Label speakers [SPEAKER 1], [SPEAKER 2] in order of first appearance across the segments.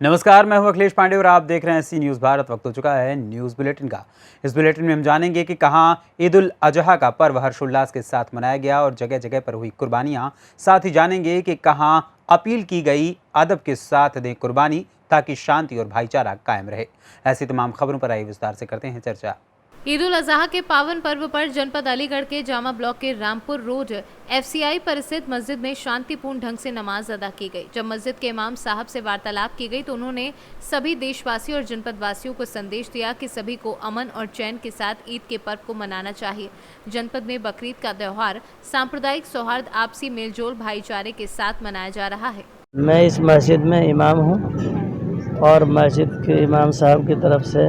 [SPEAKER 1] नमस्कार, मैं हूं अखिलेश पांडे और आप देख रहे हैं सी न्यूज़ भारत। वक्त हो चुका है न्यूज़ बुलेटिन का। इस बुलेटिन में हम जानेंगे कि कहां ईद उल अजहा का पर्व हर्षोल्लास के साथ मनाया गया और जगह जगह पर हुई कुर्बानियां। साथ ही जानेंगे कि कहां अपील की गई अदब के साथ दें कुर्बानी ताकि शांति और भाईचारा कायम रहे। ऐसी तमाम खबरों पर आइए विस्तार से करते हैं चर्चा।
[SPEAKER 2] ईद उल अजहा के पावन पर्व पर जनपद अलीगढ़ के जामा ब्लॉक के रामपुर रोड एफसीआई परिस्थित मस्जिद में शांतिपूर्ण ढंग से नमाज अदा की गई। जब मस्जिद के इमाम साहब से वार्तालाप की गई तो उन्होंने सभी देशवासियों और जनपद वासियों को संदेश दिया कि सभी को अमन और चैन के साथ ईद के पर्व को मनाना चाहिए। जनपद में बकरीद का त्योहार सांप्रदायिक सौहार्द, आपसी मेलजोल, भाईचारे के साथ मनाया जा रहा है।
[SPEAKER 3] मैं इस मस्जिद में इमाम हूँ और मस्जिद के इमाम साहब की तरफ से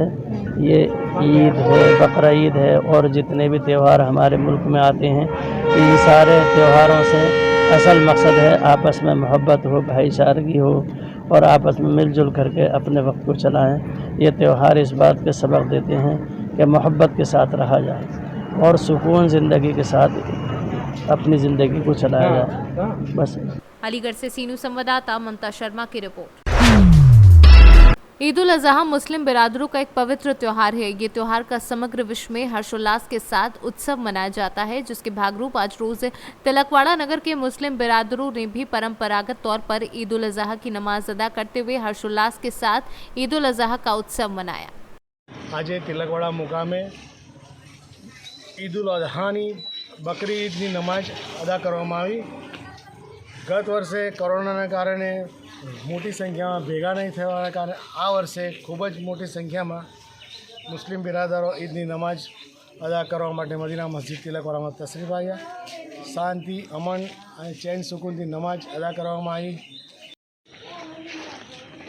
[SPEAKER 3] ये ईद है, बकरा ईद है और जितने भी त्यौहार हमारे मुल्क में आते हैं, इन सारे त्योहारों से असल मकसद है आपस में मोहब्बत हो, भाईचारगी हो और आपस में मिलजुल करके अपने वक्त को चलाएं। ये त्यौहार इस बात के सबक देते हैं कि मोहब्बत के साथ रहा जाए और सुकून ज़िंदगी के साथ अपनी ज़िंदगी को चलाया जाए। बस।
[SPEAKER 2] अलीगढ़ से सीनू संवाददाता ममता शर्मा की रिपोर्ट। ईद उल अजहा मुस्लिम बिरादरों का एक पवित्र त्योहार है। ये त्योहार का समग्र विश्व में हर्षोल्लास के साथ उत्सव मनाया जाता है, जिसके भागरूप आज रोज तिलकवाड़ा नगर के मुस्लिम बिरादरों ने भी परंपरागत तौर पर ईद उल अजहा की नमाज अदा करते हुए हर्षोल्लास के साथ ईद उल अजहा का उत्सव मनाया।
[SPEAKER 4] आज तिलकवाड़ा मुकामे ईद उल अजहानी बकरी ईदनी नमाज अदा કરવામાં આવી। ગત વર્ષે કોરોનાના કારણે મોટી સંખ્યામાં ભેગા નહીં થવાના કારણે આ વર્ષે ખૂબ જ મોટી સંખ્યામાં મુસ્લિમ બિરાદરો ઈદની નમાજ અદા કરવા માટે મદીના મસ્જિદ તિલકવાડામાં તશરીફ આવ્યા। શાંતિ, અમન અને ચેન સુકૂનથી નમાજ અદા કરવામાં આવી।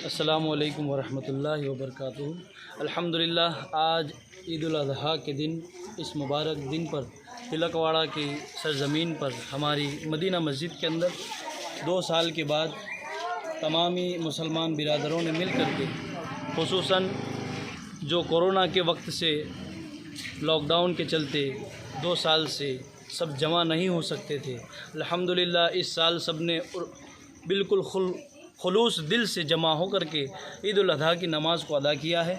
[SPEAKER 5] अस्सलामु अलैकुम वरहमतुल्लाहि वबरकातुहू। अल्हम्दुलिल्लाह, आज ईद उल अज़हा के दिन, इस मुबारक दिन पर तिलकवाड़ा की सरज़मीन पर हमारी मदीना मस्जिद के अंदर 2 साल के बाद तमामी मुसलमान बिरादरों ने मिल कर के, खुसूसन जो कोरोना के वक्त से लॉकडाउन के चलते 2 साल से सब जमा नहीं हो सकते थे, अल्हम्दुलिल्लाह इस साल सब ने बिल्कुल खुलूस दिल से जमा होकर के ईद उल अज़हा की नमाज़ को अदा किया है।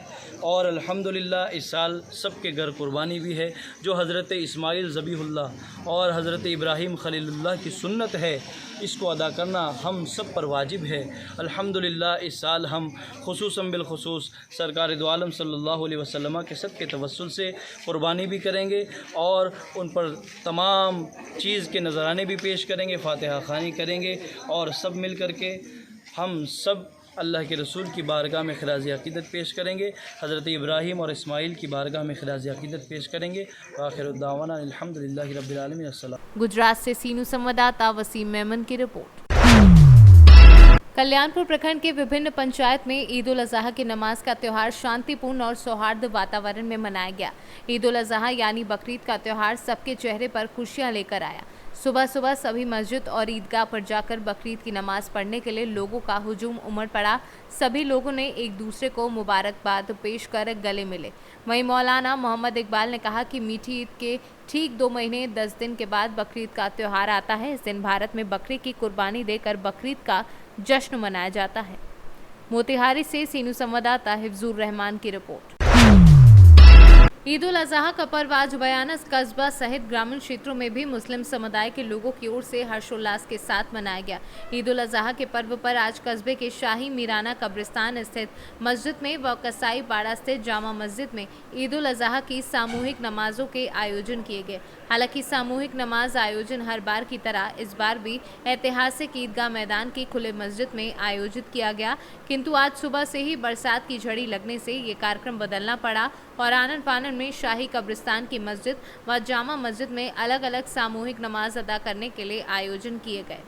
[SPEAKER 5] और अल्हम्दुलिल्लाह इस साल सबके घर कुर्बानी भी है। जो हज़रत इस्माइल ज़बीहुल्लाह और हज़रत इब्राहीम खलीलुल्लाह की सुन्नत है, इसको अदा करना हम सब पर वाजिब है। अल्हम्दुलिल्लाह इस साल हम खुसूसन बिलखुसूस सरकार दो आलम सल्लल्लाहु अलैहि वसल्लम के सदक़े तवस्सुल से कुर्बानी भी करेंगे और उन पर तमाम चीज़ के नज़राने भी पेश करेंगे, फ़ातिहा ख़ानी करेंगे और सब मिल कर के हम सब अल्लाह के रसूल की बारगाह में खिराज अक़ीदत पेश करेंगे, हज़रत इब्राहीम और इस्माइल की बारगाह में खिराज अक़ीदत पेश करेंगे। आखिर दावाना अल्हम्दुलिल्लाहि रब्बिल आलमीन। अस्सलाम।
[SPEAKER 2] गुजरात से सीनू संवाददाता वसीम मेमन की रिपोर्ट। कल्याणपुर प्रखंड के विभिन्न पंचायत में ईद उल अजहा की नमाज का त्यौहार शांतिपूर्ण और सौहार्द वातावरण में मनाया गया। ईद उल अजहा यानी बकरीद का त्यौहार सबके चेहरे पर खुशियां लेकर आया। सुबह सुबह सभी मस्जिद और ईदगाह पर जाकर बकरीद की नमाज पढ़ने के लिए लोगों का हुजूम उमड़ पड़ा। सभी लोगों ने एक दूसरे को मुबारकबाद पेश कर गले मिले। वहीं मौलाना मोहम्मद इकबाल ने कहा कि मीठी ईद के ठीक 2 महीने 10 दिन के बाद बकरीद का त्यौहार आता है। इस दिन भारत में बकरी की कुर्बानी देकर बकरीद का जश्न मनाया जाता है। मोतिहारी से सीनू संवाददाता हिफ्जुर रहमान की रिपोर्ट। ईद उल अजहा का पर्व आज बयानस कस्बा सहित ग्रामीण क्षेत्रों में भी मुस्लिम समुदाय के लोगों की ओर से हर्षोल्लास के साथ मनाया गया। ईद उल अजहा के पर्व पर आज कस्बे के शाही मीराना कब्रिस्तान स्थित मस्जिद में व कसाई बाड़ा स्थित जामा मस्जिद में ईद उल अजहा की सामूहिक नमाजों के आयोजन किए गए। हालांकि सामूहिक नमाज आयोजन हर बार की तरह इस बार भी ऐतिहासिक ईदगाह मैदान की खुले मस्जिद में आयोजित किया गया, किंतु आज सुबह से ही बरसात की झड़ी लगने से ये कार्यक्रम बदलना पड़ा और आनन फानन में शाही कब्रिस्तान की मस्जिद व जामा मस्जिद में अलग अलग सामूहिक नमाज अदा करने के लिए आयोजन किए गए।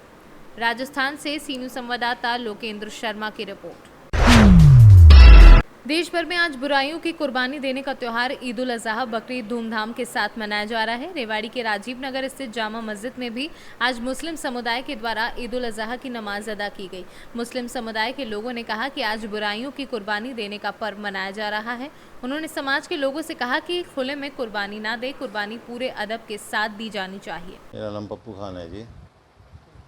[SPEAKER 2] राजस्थान से सीनू संवाददाता लोकेंद्र शर्मा की रिपोर्ट। देश भर में आज बुराइयों की कुर्बानी देने का त्यौहार ईद उल अजहा बकरीद धूमधाम के साथ मनाया जा रहा है। रेवाड़ी के राजीव नगर स्थित जामा मस्जिद में भी आज मुस्लिम समुदाय के द्वारा ईद उल अजहा की नमाज अदा की गई। मुस्लिम समुदाय के लोगों ने कहा कि आज बुराइयों की कुर्बानी देने का पर्व मनाया जा रहा है। उन्होंने समाज के लोगों से कहा कि खुले में कुर्बानी ना दे, कुर्बानी पूरे अदब के साथ दी जानी चाहिए।
[SPEAKER 6] मेरा नाम पप्पू खान है जी।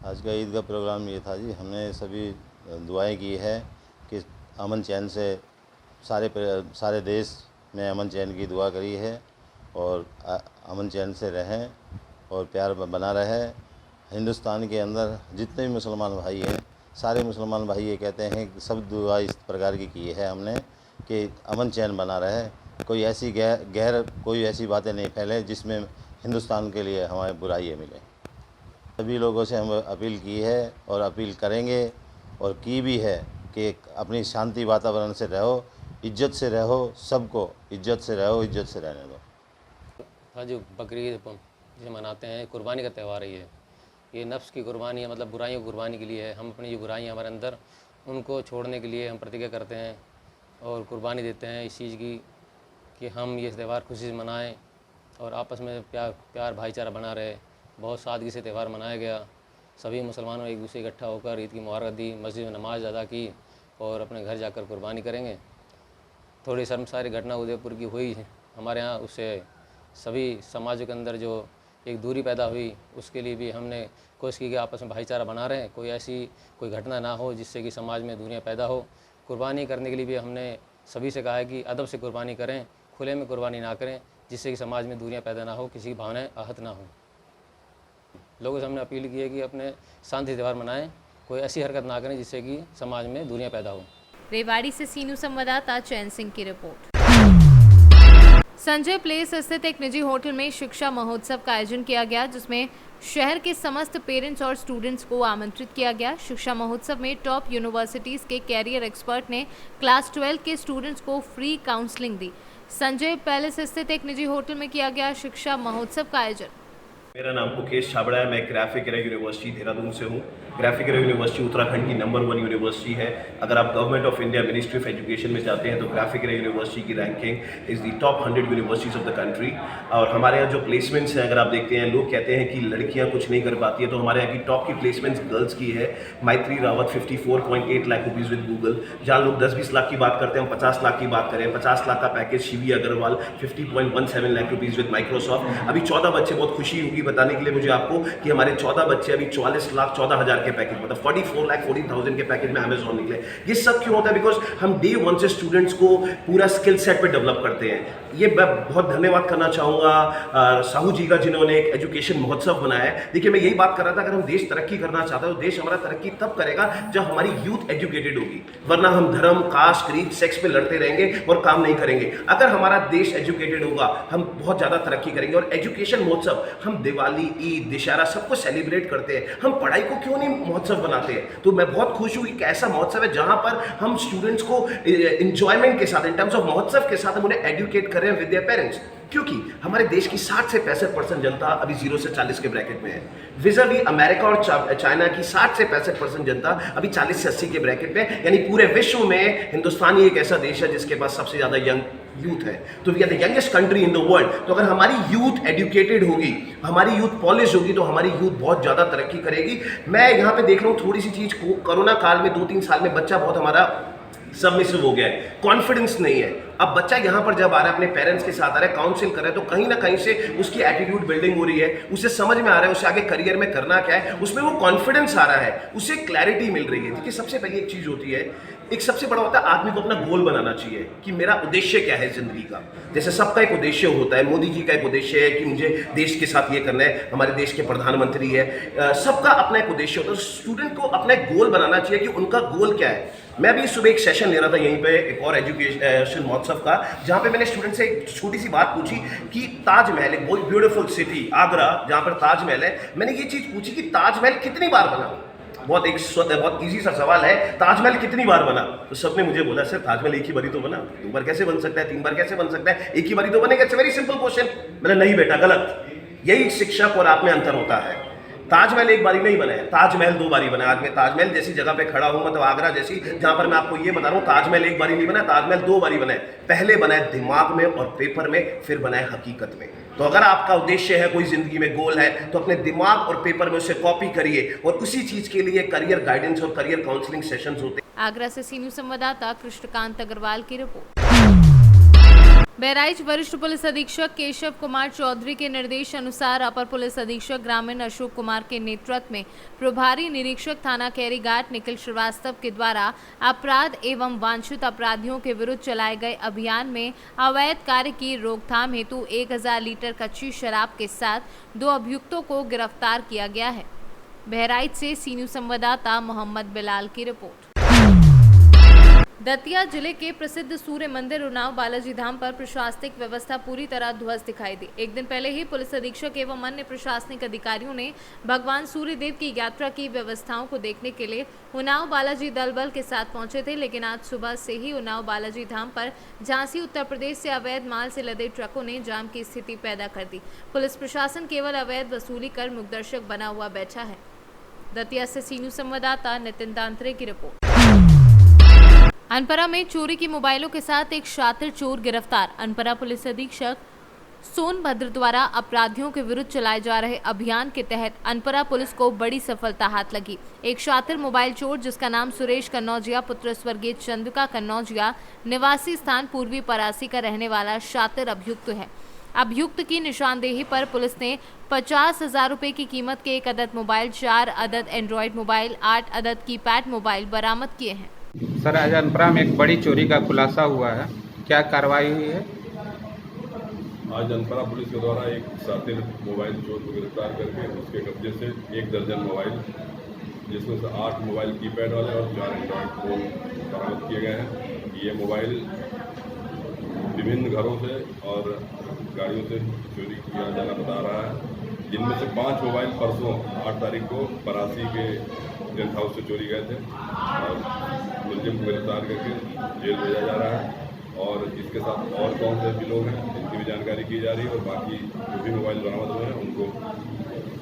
[SPEAKER 6] आज का ईद का प्रोग्राम ये था जी, हमने सभी दुआएं की है कि अमन चैन से सारे देश में अमन चैन की दुआ करी है और अमन चैन से रहें और प्यार बना रहे। हिंदुस्तान के अंदर जितने भी मुसलमान भाई हैं, सारे मुसलमान भाई ये कहते हैं कि सब दुआ इस प्रकार की है हमने कि अमन चैन बना रहे, कोई ऐसी कोई ऐसी बातें नहीं फैले जिसमें हिंदुस्तान के लिए हमारे बुराइयाँ मिले। सभी लोगों से हम अपील की है और अपील करेंगे और की भी है कि अपनी शांति वातावरण से रहो, इज्जत से रहो, सबको इज्जत से रहो, इज्जत से रहने दो।
[SPEAKER 7] जो बकरीद जिसे मनाते हैं, कुर्बानी का त्यौहार है ये नफ्स की कुर्बानी है, मतलब बुराइयों की कुर्बानी के लिए है। हम अपनी जो बुराइयाँ हमारे अंदर उनको छोड़ने के लिए हम प्रतिज्ञा करते हैं और कुर्बानी देते हैं इस चीज़ की कि हम ये त्यौहार खुशी से मनाएं और आपस में प्यार भाईचारा बना रहे। बहुत सादगी से त्यौहार मनाया गया। सभी मुसलमानों एक दूसरे इकट्ठा होकर ईद की मुबारक दी, मस्जिद में नमाज अदा की और अपने घर जाकर कुर्बानी करेंगे। थोड़ी शर्मसारी घटना उदयपुर की हुई हमारे यहाँ, उससे सभी समाजों के अंदर जो एक दूरी पैदा हुई, उसके लिए भी हमने कोशिश की कि आपस में भाईचारा बना रहे, कोई घटना ना हो जिससे कि समाज में दूरियां पैदा हो। कुर्बानी करने के लिए भी हमने सभी से कहा है कि अदब से कुर्बानी करें, खुले में कुर्बानी ना करें जिससे कि समाज में दूरियां पैदा ना हो, किसी की भावनाएं आहत ना हो। लोगों से हमने अपील की है कि अपने शांति त्यौहार मनाएं, कोई ऐसी हरकत ना करें जिससे कि समाज में दूरियां पैदा हो।
[SPEAKER 2] रेवाड़ी से सीनू संवाददाता चैन सिंह की रिपोर्ट। संजय प्लेस स्थित एक निजी होटल में शिक्षा महोत्सव का आयोजन किया गया, जिसमें शहर के समस्त पेरेंट्स और स्टूडेंट्स को आमंत्रित किया गया। शिक्षा महोत्सव में टॉप यूनिवर्सिटीज के कैरियर एक्सपर्ट ने क्लास 12 के स्टूडेंट्स को फ्री काउंसलिंग दी। संजय पैलेस स्थित एक निजी होटल में किया गया शिक्षा महोत्सव का आयोजन।
[SPEAKER 8] मेरा नाम मुकेश छाबड़ा है। मैं ग्राफिक एरा यूनिवर्सिटी देहरादून से हूँ। ग्राफिक एरा यूनिवर्सिटी उत्तराखंड की नंबर 1 यूनिवर्सिटी है। अगर आप government of India ministry of education में जाते हैं तो ग्राफिक एरा यूनिवर्सिटी की ranking is the top 100 universities of the country. और हमारे यहाँ जो प्लेसमेंट्स हैं, अगर आप देखते हैं, लोग कहते हैं कि लड़कियाँ कुछ नहीं कर पाती है, तो हमारे यहाँ की टॉप की प्लेसमेंट्स गर्ल्स की है। मैत्री Rawat 54.8 lakh rupees with Google, जहाँ लोग 10-20 लाख की बात करते हैं, हम 50 लाख की बात करें। 50 लाख का package Shivi Agarwal 50.17 lakh rupees with Microsoft. अभी 14 बच्चे, बहुत खुशी होगी बताने के लिए मुझे आपको कि हमारे 14 बच्चे अभी 44,14,000 के पैकेज, मतलब 44,40,000 के पैकेज में अमेजॉन निकले। ये सब क्यों होता है? बिकॉज हम डे 1 से स्टूडेंट्स को पूरा स्किल सेट पे डेवलप करते हैं। ये मैं बहुत धन्यवाद करना चाहूँगा साहू जी का, जिन्होंने एक एजुकेशन महोत्सव बनाया है। देखिए, मैं यही बात कर रहा था, अगर हम देश तरक्की करना चाहता है तो देश हमारा तरक्की तब करेगा जब हमारी यूथ एजुकेटेड होगी, वरना हम धर्म, कास्ट, क्रीड, सेक्स पे लड़ते रहेंगे और काम नहीं करेंगे। अगर हमारा देश एजुकेटेड होगा, हम बहुत ज़्यादा तरक्की करेंगे। और एजुकेशन महोत्सव, हम दिवाली, ईद, दशहरा सबको सेलिब्रेट करते हैं, हम पढ़ाई को क्यों नहीं महोत्सव बनाते हैं? तो मैं बहुत खुश हूँ कि ऐसा महोत्सव है जहाँ पर हम स्टूडेंट्स को इंजॉयमेंट के साथ, इन टर्म्स ऑफ महोत्सव के साथ हम उन्हें एजुकेट कर रहे हैं विद देयर पेरेंट्स। क्योंकि हमारे देश की 60 से 65% जनता अभी 0 से 40 के ब्रैकेट में है, विज़ावी अमेरिका और चाइना की 60 से 65% जनता अभी 40 से 80 के ब्रैकेट में। यानी पूरे विश्व में हिंदुस्तान ही एक ऐसा देश है जिसके पास सबसे ज़्यादा यंग यूथ है। तो we are the youngest country in the world. तो अगर हमारी यूथ एजुकेटेड होगी, हमारी यूथ पॉलिश होगी, तो हमारी यूथ बहुत ज़्यादा तरक्की करेगी। मैं यहाँ पे देख रहा हूँ थोड़ी सी चीज़ को, कोरोना काल में 2-3 साल में बच्चा बहुत हमारा सबमिसिव हो गया है, कॉन्फिडेंस नहीं है। अब बच्चा यहाँ पर जब आ रहा है, अपने पेरेंट्स के साथ आ रहा है, काउंसिल कर रहा है, तो कहीं ना कहीं से उसकी एटीट्यूड बिल्डिंग हो रही है, उसे समझ में आ रहा है उसे आगे करियर में करना क्या है, उसमें वो कॉन्फिडेंस आ रहा है, उसे क्लैरिटी मिल रही है। देखिए, सबसे पहली एक चीज़ होती है, एक सबसे बड़ा होता है आदमी को अपना गोल बनाना चाहिए कि मेरा उद्देश्य क्या है जिंदगी का। जैसे सबका एक उद्देश्य होता है, मोदी जी का एक उद्देश्य है कि मुझे देश के साथ ये करना है, हमारे देश के प्रधानमंत्री है, सबका अपना एक उद्देश्य होता है। स्टूडेंट को अपना एक गोल बनाना चाहिए कि उनका गोल क्या है। मैं अभी सुबह एक सेशन ले रहा था यहीं पे एक और एजुकेशन महोत्सव का, जहाँ पे मैंने स्टूडेंट से एक छोटी सी बात पूछी कि ताजमहल, एक बहुत ब्यूटीफुल सिटी आगरा जहाँ पर ताजमहल है, मैंने ये चीज़ पूछी कि ताजमहल कितनी बार बना। बहुत इजी सा सवाल है, ताजमहल कितनी बार बना? तो सबने मुझे बोला, सर ताजमहल एक ही बारी तो बना, 2 बार कैसे बन सकता है, 3 बार कैसे बन सकता है, एक ही बारी तो बनेगा। It's very simple question. मैंने नहीं बेटा, गलत। यही शिक्षक और आप में अंतर होता है। ताजमहल एक बारी नहीं बना है, ताजमहल 2 बारी बना है। आज मैं ताजमहल जैसी जगह पे खड़ा हूँ, मतलब आगरा जैसी, जहाँ पर मैं आपको ये बता रहा हूँ, ताजमहल एक बारी नहीं बना, ताजमहल 2 बारी बना है। पहले बना है दिमाग में और पेपर में, फिर बना है हकीकत में। तो अगर आपका उद्देश्य है, कोई जिंदगी में गोल है, तो अपने दिमाग और पेपर में उसे कॉपी करिए और उसी चीज के लिए करियर गाइडेंस और करियर काउंसलिंग सेशंस होते हैं।
[SPEAKER 2] आगरा से सीनियर संवाददाता कृष्णकांत अग्रवाल की रिपोर्ट। बहराइच वरिष्ठ पुलिस अधीक्षक केशव कुमार चौधरी के निर्देश अनुसार अपर पुलिस अधीक्षक ग्रामीण अशोक कुमार के नेतृत्व में प्रभारी निरीक्षक थाना कैरीघाट निखिल श्रीवास्तव के द्वारा अपराध एवं वांछित अपराधियों के विरुद्ध चलाए गए अभियान में अवैध कार्य की रोकथाम हेतु 1000 लीटर कच्ची शराब के साथ 2 अभियुक्तों को गिरफ्तार किया गया है। बहराइच से सी न्यूज़ संवाददाता मोहम्मद बिलाल की रिपोर्ट। दतिया जिले के प्रसिद्ध सूर्य मंदिर उन्नाव बालाजी धाम पर प्रशासनिक व्यवस्था पूरी तरह ध्वस्त दिखाई दी। एक दिन पहले ही पुलिस अधीक्षक एवं अन्य प्रशासनिक अधिकारियों ने भगवान सूर्यदेव की यात्रा की व्यवस्थाओं को देखने के लिए उन्नाव बालाजी दल बल के साथ पहुंचे थे, लेकिन आज सुबह से ही उन्नाव बालाजी धाम पर झांसी उत्तर प्रदेश से अवैध माल से लदे ट्रकों ने जाम की स्थिति पैदा कर दी। पुलिस प्रशासन केवल अवैध वसूली कर मुखदर्शक बना हुआ बैठा है। दतिया से सी न्यूज़ संवाददाता नितिन दांतरे की रिपोर्ट। अनपरा में चोरी की मोबाइलों के साथ एक शातिर चोर गिरफ्तार। अनपरा पुलिस अधीक्षक सोनभद्र द्वारा अपराधियों के विरुद्ध चलाए जा रहे अभियान के तहत अनपरा पुलिस को बड़ी सफलता हाथ लगी। एक शातिर मोबाइल चोर जिसका नाम सुरेश कन्नौजिया पुत्र स्वर्गीय चंद्रिका कन्नौजिया निवासी स्थान पूर्वी परासी का रहने वाला शातिर अभियुक्त है। अभियुक्त की निशानदेही पर पुलिस ने 50,000 रुपए की कीमत के 1 अदद मोबाइल, 4 अदद एंड्रॉयड मोबाइल, 8 अदद कीपैड मोबाइल बरामद किए हैं।
[SPEAKER 9] सर, आज अनपरा में एक बड़ी चोरी का खुलासा हुआ है, क्या कार्रवाई हुई है?
[SPEAKER 10] आज अनपरा पुलिस के द्वारा एक शातिर मोबाइल चोर को गिरफ्तार करके उसके कब्जे से 1 दर्जन मोबाइल, जिसमें से 8 मोबाइल कीपैड वाले और 4 एंड्रॉयड फोन बरामद किए गए हैं। ये मोबाइल विभिन्न घरों से और गाड़ियों से चोरी किया जाना बता रहा है, जिनमें से 5 मोबाइल परसों 8 तारीख को परासी के टेंट हाउस से चोरी गए थे और मुलजिम को गिरफ्तार करके जेल भेजा जा रहा है। और इसके साथ और कौन से भी लोग हैं इनकी भी जानकारी की जा रही है और बाकी जो भी मोबाइल बरामद हुए हैं उनको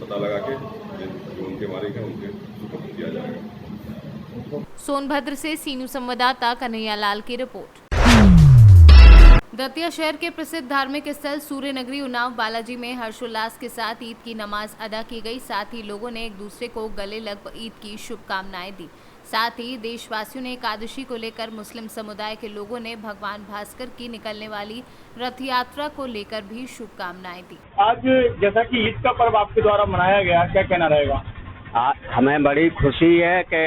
[SPEAKER 10] पता लगा के जो उनके मालिक हैं उनके सुपुर्द किया जाएगा।
[SPEAKER 2] सोनभद्र से सी न्यूज़ संवाददाता कन्हैया लाल की रिपोर्ट। दतिया शहर के प्रसिद्ध धार्मिक स्थल सूर्य नगरी उन्नाव बालाजी में हर्षोल्लास के साथ ईद की नमाज अदा की गई। साथ ही लोगों ने एक दूसरे को गले लग ईद की शुभकामनाएं दी। साथ ही देशवासियों ने एकादशी को लेकर मुस्लिम समुदाय के लोगों ने भगवान भास्कर की निकलने वाली रथ यात्रा को लेकर भी शुभकामनाएं दी।
[SPEAKER 11] आज जैसा कि ईद का पर्व आपके द्वारा मनाया गया, क्या कहना रहेगा?
[SPEAKER 12] हमें बड़ी खुशी है कि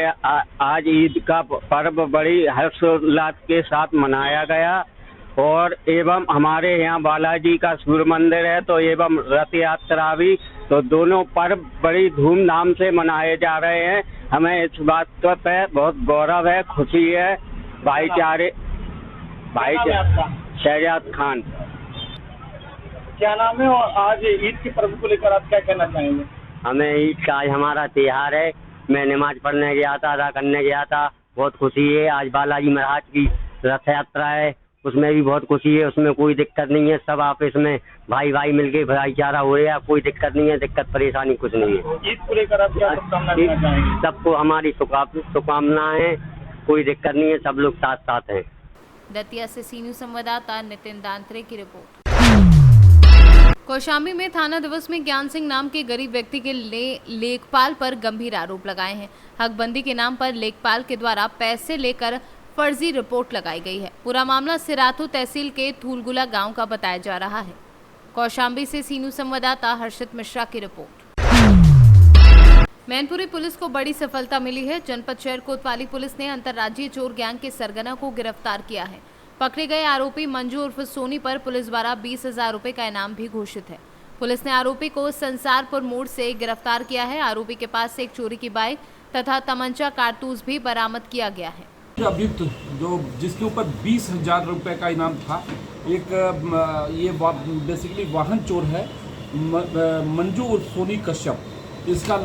[SPEAKER 12] आज ईद का पर्व बड़ी हर्षोल्लास के साथ मनाया गया और एवं हमारे यहाँ बालाजी का सूर्य मंदिर है तो एवं रथ यात्रा भी, तो दोनों पर्व बड़ी धूमधाम से मनाए जा रहे हैं। हमें इस बात पे बहुत गौरव है, खुशी है। भाईचारे शहजाद खान।
[SPEAKER 11] क्या नाम है और आज ईद के पर्व को लेकर आप क्या कहना चाहेंगे?
[SPEAKER 12] हमें ईद का आज हमारा त्योहार है। मैं नमाज पढ़ने गया था, अदा करने गया था, बहुत खुशी है। आज बालाजी महाराज की रथ यात्रा है, उसमें भी बहुत खुशी है, उसमें कोई दिक्कत नहीं है। सब आपस में भाई भाई मिलके भाईचारा हो रहा है, कोई दिक्कत नहीं है, दिक्कत परेशानी कुछ नहीं है।
[SPEAKER 11] ईद को लेकर आप क्या शुभकामना देना चाहेंगे?
[SPEAKER 12] सबको हमारी शुभकामनाएं हैं, कोई दिक्कत नहीं है, सब लोग साथ साथ हैं।
[SPEAKER 2] दतिया से सी न्यूज़ संवाददाता नितिन दांतरे की रिपोर्ट। कौशाम्बी में थाना दिवस में ज्ञान सिंह नाम के गरीब व्यक्ति के लेखपाल पर गंभीर आरोप लगाए हैं। हकबंदी के नाम पर लेखपाल के द्वारा पैसे लेकर फर्जी रिपोर्ट लगाई गई है। पूरा मामला सिराथू तहसील के थूलगुला गांव का बताया जा रहा है। कौशाम्बी से सी न्यूज़ संवाददाता हर्षित मिश्रा की रिपोर्ट। मैनपुरी पुलिस को बड़ी सफलता मिली है। जनपद शहर कोतवाली पुलिस ने अंतर्राज्यीय चोर गैंग के सरगना को गिरफ्तार किया है। पकड़े गए आरोपी मंजू उर्फ सोनी पर पुलिस द्वारा 20,000 रुपए का इनाम भी घोषित है। पुलिस ने आरोपी को संसारपुर मोड़ से गिरफ्तार किया है। आरोपी के पास से एक चोरी की बाइक तथा तमंचा कारतूस भी बरामद किया गया है।
[SPEAKER 13] अभियुक्त जो जिसके ऊपर 20,000 रुपए का इनाम था, एक ये बेसिकली वाहन चोर है, मंजू उर्फ सोनी कश्यप। इसका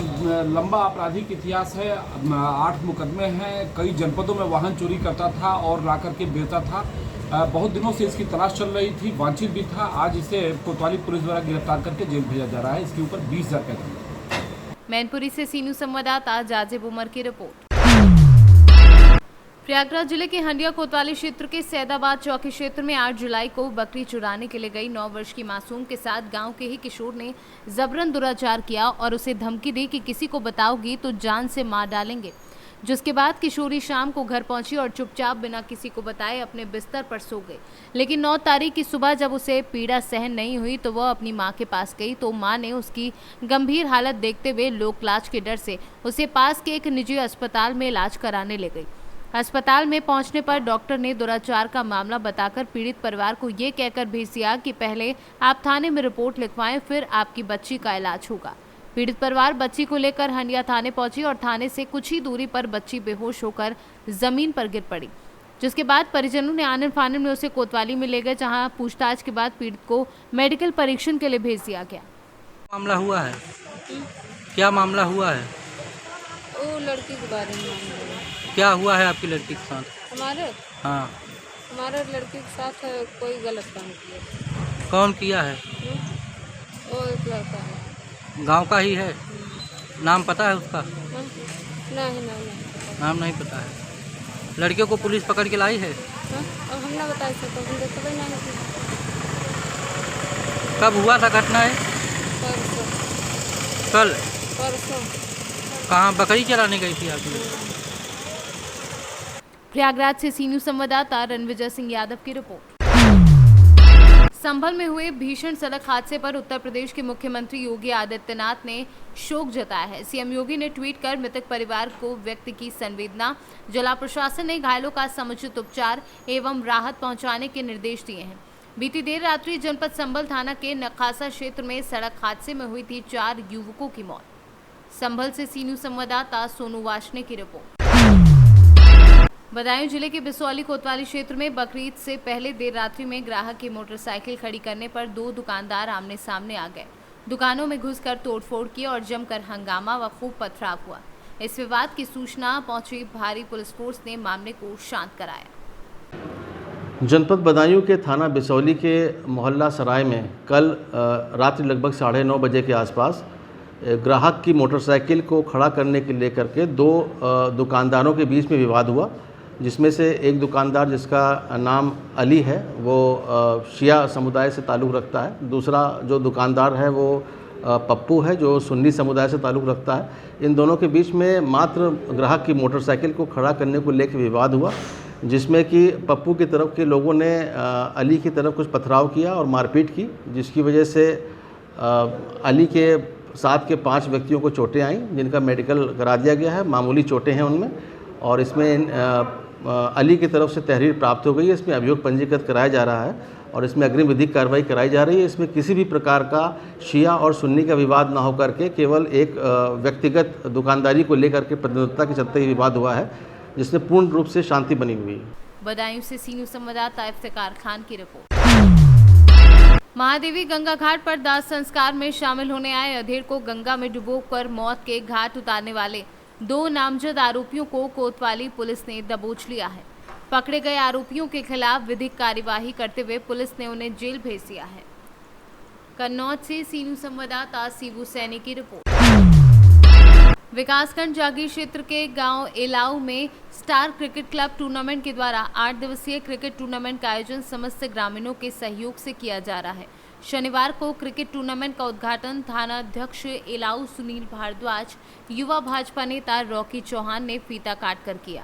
[SPEAKER 13] लंबा आपराधिक इतिहास है, 8 मुकदमे हैं, कई जनपदों में वाहन चोरी करता था और ला करके बेचता था। बहुत दिनों से इसकी तलाश चल रही थी, वांछित भी था। आज इसे कोतवाली पुलिस द्वारा गिरफ्तार करके जेल भेजा जा रहा है। इसके ऊपर 20,000 का इनाम।
[SPEAKER 2] मैनपुरी से सी न्यूज़ संवाददाता जाजिब उमर की रिपोर्ट। प्रयागराज जिले के हंडिया कोतवाली क्षेत्र के सैदाबाद चौकी क्षेत्र में 8 जुलाई को बकरी चुराने के लिए गई 9 वर्ष की मासूम के साथ गांव के ही किशोर ने जबरन दुराचार किया और उसे धमकी दी कि किसी को बताओगी तो जान से मार डालेंगे। जिसके बाद किशोरी शाम को घर पहुंची और चुपचाप बिना किसी को बताए अपने बिस्तर पर सो गई। लेकिन 9 तारीख की सुबह जब उसे पीड़ा सहन नहीं हुई तो वह अपनी मां के पास गई तो मां ने उसकी गंभीर हालत देखते हुए लोक इलाज के डर से उसे पास के एक निजी अस्पताल में इलाज कराने ले गई। अस्पताल में पहुंचने पर डॉक्टर ने दुराचार का मामला बताकर पीड़ित परिवार को ये कहकर भेज दिया कि पहले आप थाने में रिपोर्ट लिखवाएं, फिर आपकी बच्ची का इलाज होगा। पीड़ित परिवार बच्ची को लेकर हंडिया थाने पहुंची और थाने से कुछ ही दूरी पर बच्ची बेहोश होकर जमीन पर गिर पड़ी, जिसके बाद परिजनों ने आनन फानन में उसे कोतवाली में ले गए, जहां पूछताछ के बाद पीड़ित को मेडिकल परीक्षण के लिए भेज दिया गया।
[SPEAKER 14] मामला हुआ है? क्या मामला हुआ है?
[SPEAKER 15] वो लड़की के बारे में मामला है।
[SPEAKER 14] क्या हुआ है आपकी लड़की के साथ?
[SPEAKER 15] हमारे लड़की के साथ कोई गलत काम किया।
[SPEAKER 14] कौन किया है?
[SPEAKER 15] वो एक लड़का है।
[SPEAKER 14] गांव का ही है? नाम पता है उसका?
[SPEAKER 15] नहीं।
[SPEAKER 14] नाम नहीं पता है। लड़कियों को पुलिस पकड़ के लाई है?
[SPEAKER 15] अब हम ना बता सकते, हम देखते नहीं।
[SPEAKER 14] कब हुआ था घटना है?
[SPEAKER 15] परसों।
[SPEAKER 14] कहाँ बकरी चराने गई थी आपकी?
[SPEAKER 2] प्रयागराज से सी न्यूज़ संवाददाता रणविजय सिंह यादव की रिपोर्ट। संभल में हुए भीषण सड़क हादसे पर उत्तर प्रदेश के मुख्यमंत्री योगी आदित्यनाथ ने शोक जताया है। सीएम योगी ने ट्वीट कर मृतक परिवार को व्यक्त की संवेदना। जिला प्रशासन ने घायलों का समुचित उपचार एवं राहत पहुंचाने के निर्देश दिए हैं। बीती देर रात्रि जनपद संभल थाना के नखासा क्षेत्र में सड़क हादसे में हुई थी 4 युवकों की मौत। संभल से सी न्यूज़ संवाददाता सोनू वाशने की रिपोर्ट। बदायूं जिले के बिसौली कोतवाली क्षेत्र में बकरीद से पहले देर रात्रि में ग्राहक की मोटरसाइकिल खड़ी करने पर 2 दुकानदार आमने सामने आ गए। दुकानों में घुसकर तोड़फोड़ की और जमकर हंगामा व खूब पथराव हुआ। इस विवाद की सूचना पहुंची भारी पुलिस फोर्स ने मामले को शांत कराया।
[SPEAKER 16] जनपद बदायूं के थाना बिसौली के मोहल्ला सराय में कल रात्रि लगभग 9:30 बजे के आसपास ग्राहक की मोटरसाइकिल को खड़ा करने के लेकर के 2 दुकानदारों के बीच में विवाद हुआ, जिसमें से एक दुकानदार जिसका नाम अली है वो शिया समुदाय से ताल्लुक़ रखता है। दूसरा जो दुकानदार है वो पप्पू है जो सुन्नी समुदाय से ताल्लुक़ रखता है। इन दोनों के बीच में मात्र ग्राहक की मोटरसाइकिल को खड़ा करने को लेकर विवाद हुआ, जिसमें कि पप्पू की तरफ के लोगों ने अली की तरफ कुछ पथराव किया और मारपीट की, जिसकी वजह से अली के साथ के 5 व्यक्तियों को चोटें आईं, जिनका मेडिकल करा दिया गया है। मामूली चोटें हैं उनमें, और इसमें अली की तरफ से तहरीर प्राप्त हो गई है। इसमें अभियोग पंजीकृत कराया जा रहा है और इसमें अग्रिम विधिक कार्रवाई कराई जा रही है। इसमें किसी भी प्रकार का शिया और सुन्नी का विवाद ना होकर के केवल एक व्यक्तिगत दुकानदारी को लेकर के प्रतिद्वंद्विता के चलते ही विवाद हुआ है, जिसमें पूर्ण रूप से शांति बनी हुई है।
[SPEAKER 2] बदायूं से सी न्यूज़ संवाददाता इफ्तिकार खान की रिपोर्ट। महादेवी गंगा घाट पर दाह संस्कार में शामिल होने आए अधेड़ को गंगा में डुबोकर मौत के घाट उतारने वाले 2 नामजद आरोपियों को कोतवाली पुलिस ने दबोच लिया है। पकड़े गए आरोपियों के खिलाफ विधिक कार्यवाही करते हुए पुलिस ने उन्हें जेल भेज दिया है। कन्नौज से सी न्यूज़ संवाददाता सीबू सैनी की रिपोर्ट। विकासखंड जागीर क्षेत्र के गांव एलाऊ में स्टार क्रिकेट क्लब टूर्नामेंट के द्वारा 8 दिवसीय क्रिकेट टूर्नामेंट का आयोजन समस्त ग्रामीणों के सहयोग से किया जा रहा है। शनिवार को क्रिकेट टूर्नामेंट का उद्घाटन थाना अध्यक्ष एलाऊ सुनील भारद्वाज, युवा भाजपा नेता रॉकी चौहान ने फीता काट कर किया।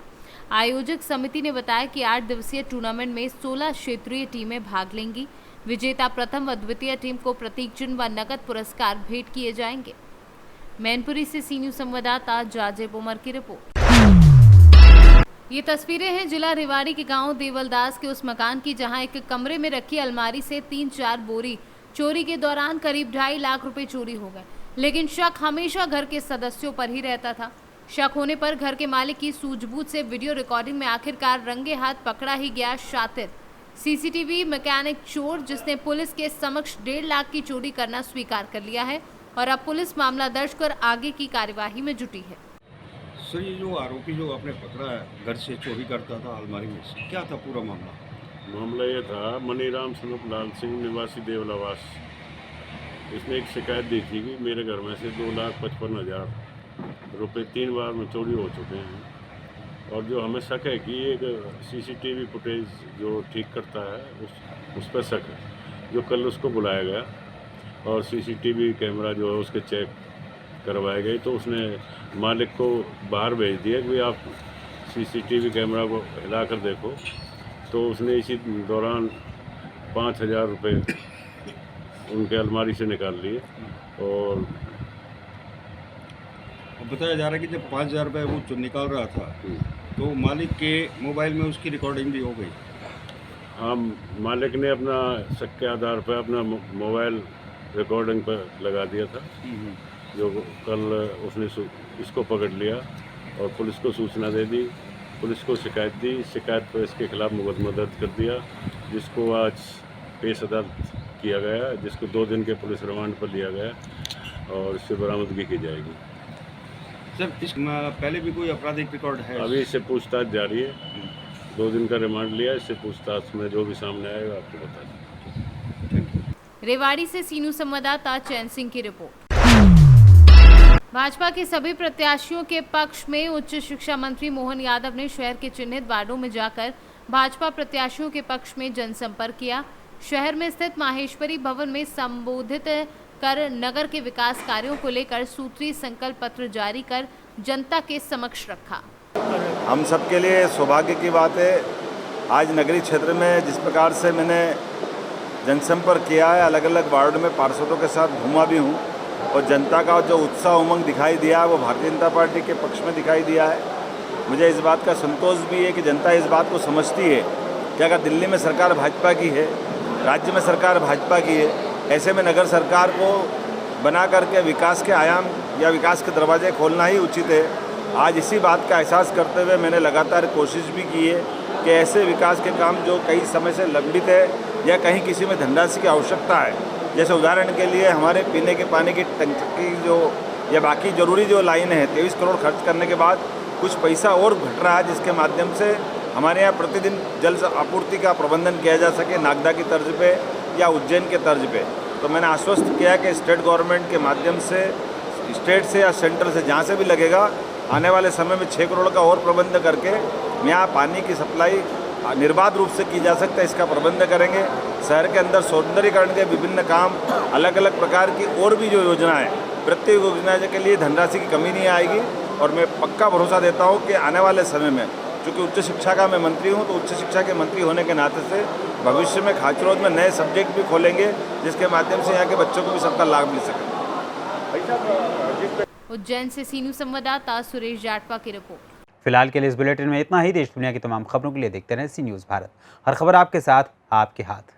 [SPEAKER 2] आयोजक समिति ने बताया कि 8 दिवसीय टूर्नामेंट में 16 क्षेत्रीय टीमें भाग लेंगी। विजेता प्रथम व द्वितीय टीम को प्रतीक चिन्ह व नकद पुरस्कार भेंट किए जाएंगे। मैनपुरी से सी न्यूज़ संवाददाता जाजेब उमर की रिपोर्ट। ये तस्वीरें हैं जिला रेवाड़ी के गांव देवलदास के उस मकान की, जहां एक कमरे में रखी अलमारी से 3-4 बोरी चोरी के दौरान करीब 2.5 लाख रुपए चोरी हो गए। लेकिन शक हमेशा घर के सदस्यों पर ही रहता था। शक होने पर घर के मालिक की सूझबूझ से वीडियो रिकॉर्डिंग में आखिरकार रंगे हाथ पकड़ा ही गया शातिर सीसीटीवी मैकेनिक चोर, जिसने पुलिस के समक्ष 1.5 लाख की चोरी करना स्वीकार कर लिया है और अब पुलिस मामला दर्ज कर आगे की कार्यवाही में जुटी है।
[SPEAKER 17] सर, ये जो आरोपी जो आपने पकड़ा है घर से चोरी करता था अलमारी में से, क्या था पूरा मामला?
[SPEAKER 10] मामला ये था, मनीराम सनप लाल सिंह निवासी देवलावास, इसने एक शिकायत दी थी कि मेरे घर में से 2,55,000 रुपये 3 बार में चोरी हो चुके हैं, और जो हमें शक है कि एक सीसीटीवी फुटेज जो ठीक करता है उस पर शक है, जो कल उसको बुलाया गया और सीसीटीवी कैमरा जो है उसके चेक करवाई गई, तो उसने मालिक को बाहर भेज दिया कि आप CCTV कैमरा को हिला कर देखो। तो उसने इसी दौरान 5,000 रुपये उनके अलमारी से निकाल लिए और
[SPEAKER 17] बताया जा रहा है कि जब 5,000 रुपये वो जो निकाल रहा था तो मालिक के मोबाइल में उसकी रिकॉर्डिंग भी हो गई।
[SPEAKER 10] हाँ, मालिक ने अपना शक के आधार पर अपना मोबाइल रिकॉर्डिंग पर लगा दिया था, जो कल उसने इसको पकड़ लिया और पुलिस को सूचना दे दी। पुलिस को शिकायत दी, शिकायत पर इसके खिलाफ मुकदमा दर्ज कर दिया, जिसको आज पेश अदालत किया गया, जिसको 2 दिन के पुलिस रिमांड पर लिया गया और इससे बरामदगी की जाएगी।
[SPEAKER 17] सर, इस पहले भी कोई आपराधिक रिकॉर्ड है?
[SPEAKER 10] अभी इससे पूछताछ जारी है, 2 दिन का रिमांड लिया, इससे पूछताछ में जो भी सामने आएगा आपको बता दें।
[SPEAKER 2] रेवाड़ी से सीनू संवाददाता चैन सिंह की रिपोर्ट। भाजपा के सभी प्रत्याशियों के पक्ष में उच्च शिक्षा मंत्री मोहन यादव ने शहर के चिन्हित वार्डों में जाकर भाजपा प्रत्याशियों के पक्ष में जनसंपर्क किया। शहर में स्थित माहेश्वरी भवन में संबोधित कर नगर के विकास कार्यों को लेकर सूत्रीय संकल्प पत्र जारी कर जनता के समक्ष रखा।
[SPEAKER 18] हम सबके लिए सौभाग्य की बात है, आज नगरीय क्षेत्र में जिस प्रकार से मैंने जनसंपर्क किया है, अलग अलग वार्ड में पार्षदों के साथ घूमा भी हूँ और जनता का जो उत्साह उमंग दिखाई दिया है वो भारतीय जनता पार्टी के पक्ष में दिखाई दिया है। मुझे इस बात का संतोष भी है कि जनता इस बात को समझती है कि अगर दिल्ली में सरकार भाजपा की है, राज्य में सरकार भाजपा की है, ऐसे में नगर सरकार को बना करके विकास के आयाम या विकास के दरवाजे खोलना ही उचित है। आज इसी बात का एहसास करते हुए मैंने लगातार कोशिश भी की है कि ऐसे विकास के काम जो कई समय से लंबित है या कहीं किसी में धनराशि की आवश्यकता है, जैसे उदाहरण के लिए हमारे पीने के पानी की टंकी जो या बाकी ज़रूरी जो लाइन है 23 करोड़ खर्च करने के बाद कुछ पैसा और घट रहा है, जिसके माध्यम से हमारे यहाँ प्रतिदिन जल आपूर्ति का प्रबंधन किया जा सके, नागदा की तर्ज पे या उज्जैन के तर्ज पे। तो मैंने आश्वस्त किया कि स्टेट गवर्नमेंट के माध्यम से, स्टेट से या सेंटर से जहाँ से भी लगेगा, आने वाले समय में 6 करोड़ का और प्रबंध करके यहाँ पानी की सप्लाई निर्बाध रूप से की जा सकता है, इसका प्रबंध करेंगे। शहर के अंदर सौंदर्यीकरण के विभिन्न काम, अलग अलग प्रकार की और भी जो योजना है, प्रत्येक योजना के लिए धनराशि की कमी नहीं आएगी। और मैं पक्का भरोसा देता हूँ कि आने वाले समय में, चूँकि उच्च शिक्षा का मैं मंत्री हूँ, तो उच्च शिक्षा के मंत्री होने के नाते से भविष्य में खाचरोद में नए सब्जेक्ट भी खोलेंगे, जिसके माध्यम से यहाँ के बच्चों को भी सबका लाभ मिल सके।
[SPEAKER 2] उज्जैन से सीनू संवाददाता सुरेश जाटवा की रिपोर्ट।
[SPEAKER 1] फिलहाल के लिए इस बुलेटिन में इतना ही। देश दुनिया की तमाम खबरों के लिए देखते रहें सी न्यूज़ भारत। हर खबर आपके साथ, आपके हाथ।